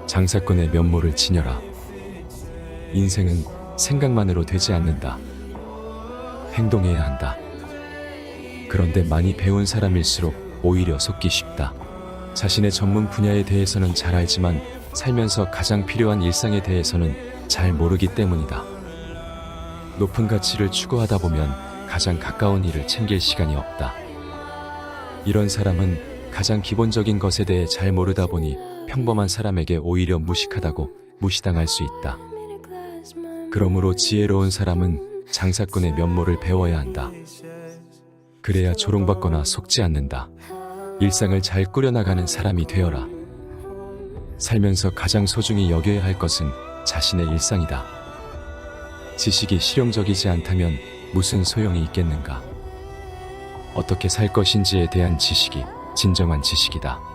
장사꾼의 면모를 지녀라. 인생은 생각만으로 되지 않는다. 행동해야 한다. 그런데 많이 배운 사람일수록 오히려 속기 쉽다. 자신의 전문 분야에 대해서는 잘 알지만 살면서 가장 필요한 일상에 대해서는 잘 모르기 때문이다. 높은 가치를 추구하다 보면 가장 가까운 일을 챙길 시간이 없다. 이런 사람은 가장 기본적인 것에 대해 잘 모르다 보니 평범한 사람에게 오히려 무식하다고 무시당할 수 있다. 그러므로 지혜로운 사람은 장사꾼의 면모를 배워야 한다. 그래야 조롱받거나 속지 않는다. 일상을 잘 꾸려나가는 사람이 되어라. 살면서 가장 소중히 여겨야 할 것은 자신의 일상이다. 지식이 실용적이지 않다면 무슨 소용이 있겠는가? 어떻게 살 것인지에 대한 지식이 진정한 지식이다.